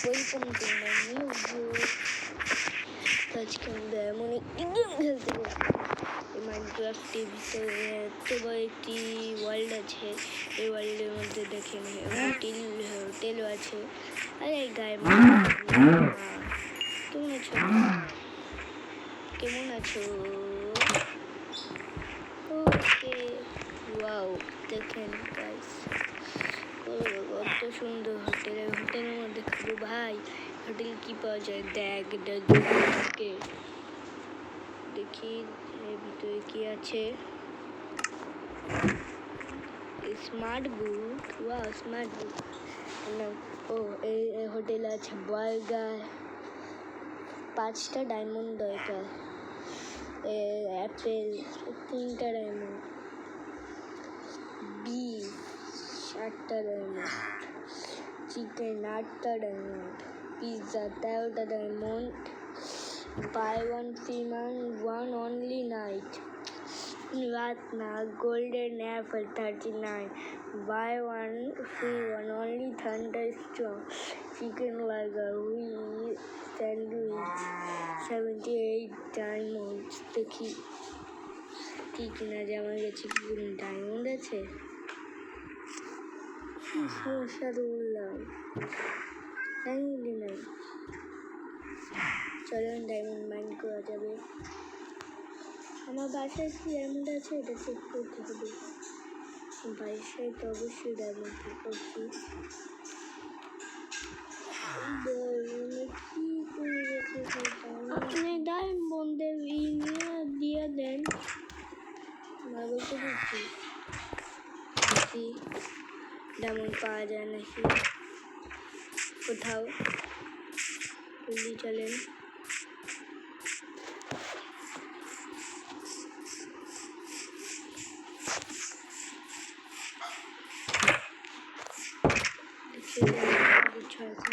Welcome to my new video. আজকে আমরা এমন একটি গেম খেলতে যাচ্ছি। এই মাইনক্রাফটের ভিতরে এত বড় একটি ওয়ার্ল্ড আছে। এই ওয়ার্ল্ডের মধ্যে দেখেন হোটেলও আছে। আরে গায়ে কেমন আছো? ওকে, ওয়াও, দেখেন গাইস কত সুন্দর হোটেলের মধ্যে খাবো ভাই। হোটেল কি পাওয়া যায় দেখ, দেখি এর ভিতরে কি আছে। Smart book, wow smart book. ও এই হোটেলে আছে বার্গার, 5টা ডায়মন্ড দরকার, অ্যাপেল 3টা ডায়মন্ড, বিফ 7টা ডায়মন্ড, চিকেন 8টা ডায়মন্ড, পিৎজা 13টা diamond, buy one free one only night, রাত না, golden apple 39, buy one free one only thunder strong, chicken burger with sandwich 78 diamond. দেখি কি কিনা যায় আমার কাছে, কি কোনো ডায়মন্ড আছে? সমস্যা বললাম ডায়মন্ডই নাই। চলেন ডায়মন্ড মাইন্ড করা যাবে। আমার বাসায় কি ডায়মন্ড আছে এটা চেক করতে হবে। বাসায় তো অবশ্যই ডায়মন্ড করছি। আপনি ডায়মন্ডের দিয়ে দেন, বলতে পারছি ডায়মন্ড পাওয়া যায় নাকি কোথাও। চলেন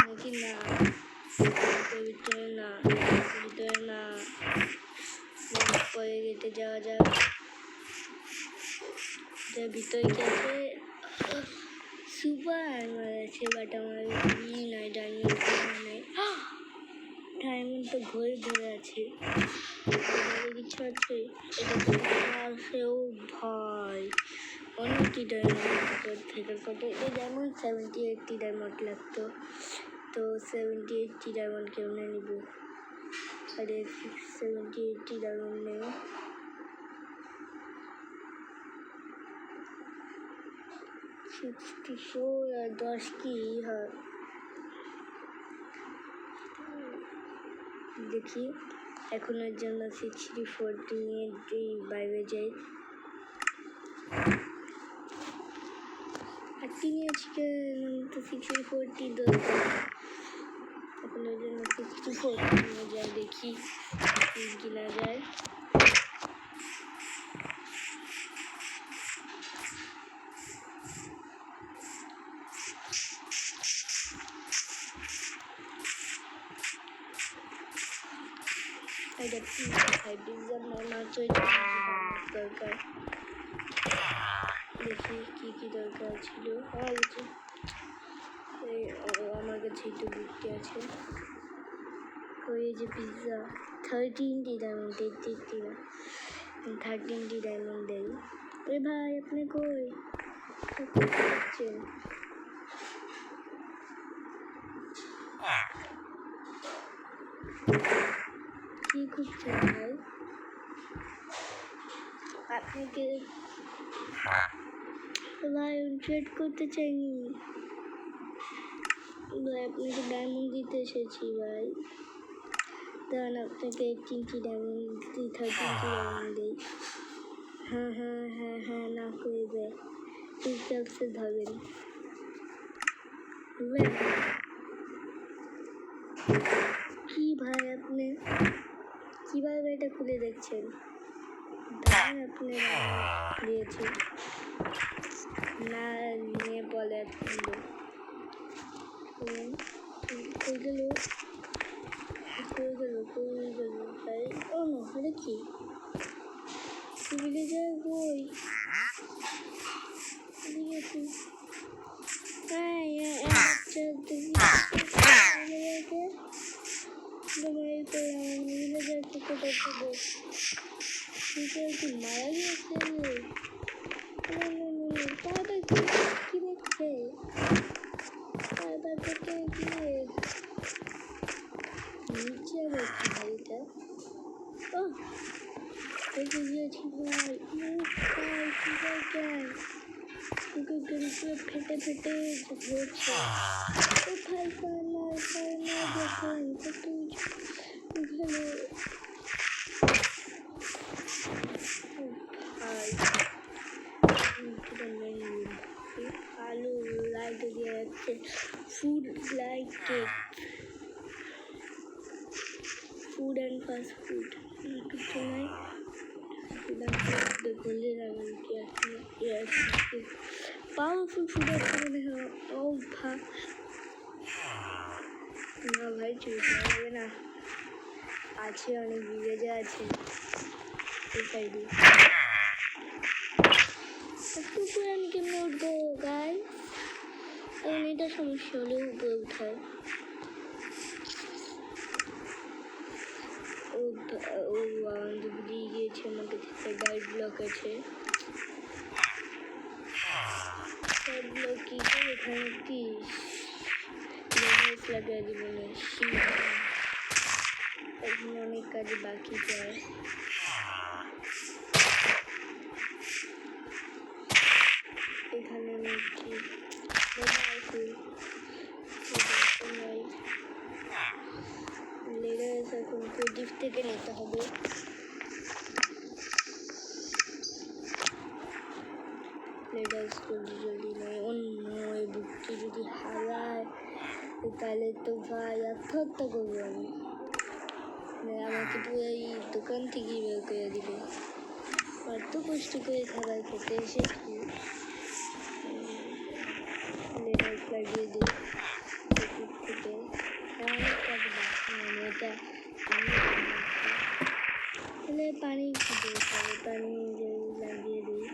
নাকি না, ভিতরে না, পরে গেটে যাওয়া যাক। যার ভিতরে কি আছে? সুপার আর্মার আছে, বাট আমার নাই, ডায়মন্ড নাই। ডায়মন্ড তো ভরে আছে। কিছু আছে আছেও ভাই, অনেকটি ডায়মন্ড থেকে কত ডায়মন্ড 78টি ডায়মন্ড লাগতো, তো 78টি ডায়মন্ড কেমনে নিব? আরে 78টি ডায়মন্ড নেই। 64 আর 10 কি হয় দেখি। এখনের জন্য 64টি নিয়ে বাইরে যাই। আর তিনি আজকে তো 64টি দরকার, এখনের জন্য 64টি নিয়ে যাই, দেখি কিনা যায়। দরকার, দেখি কি দরকার ছিল। আমার কাছে একটু বুঝতে আছে। ওই যে পিৎজা 13টি ডায়মন্ড, 13টি ডায়মন্ড দেয়। ওই ভাই আপনি কই করছেন? কি করছেন ভাই? আপনাকে ভাই ট্রেড করতে চাইনি ভাই, আপনাকে ডায়মন্ড দিতে এসেছি ভাই। কারণ আপনাকে 18টি ডায়মন্ড 13টি ডায়মন্ড দিই। হ্যাঁ না করে দেয়, টিকটকসে ধরবেন। কি ভাই আপনি কিভাবে এটা খুলে দেখছেন? আপনি দিয়েছি না নিয়ে বলে কই গেল ভাই? ও না, আরে কি বিলে যায় বই মারা গিয়েছে তাড়াতাড়ি কি দেখছে তাড়াতাড়ি গিয়ে নিচে রয়েছে গাড়িটা ও দেখে গিয়েছি ভাই ফেটে ফেটে ঘুরছে ও ভাই দেখেন কত এখানে আলু লাইট দিয়ে যাচ্ছে food light cake food and fast food কিছু নাই বলে পাওয়ারফুল ফুড আছে ও ভা না ভাই চুরি করা যাবে না আছে অনেক ভিলেজে আছে এই সাইডে একটু আমি কেমনে উঠবো গাই এটা সমস্যা হলে উপরে উঠায় ও দিয়ে গিয়েছে আমাদের গাইড ব্লক আছে গাইড ব্লক কি এখানে কি লাগিয়ে দিব না এখন অনেক কাজে বাকি যায় এখানে কি লেডার্স এখন প্রদীপ থেকে নিতে হবে লেডার্স জলদি নয় অন্য এই বুকটি যদি হারায় তাহলে তো ভাই আত্মহত্যা করবো আমি আমাকে পুরো এই দোকান থেকেই বের করে দিবে এত কষ্ট করে খাবার খেতে এসেছি লেডার্স লাগিয়ে দিই থেকে অনেক কাজ বাকি এটা তাহলে পানি দিতে হবে পানি লাগিয়ে দিই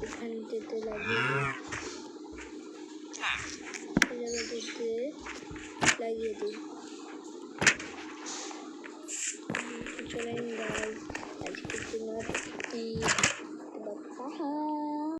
এখানটাতে লাগিয়ে দিই চলেন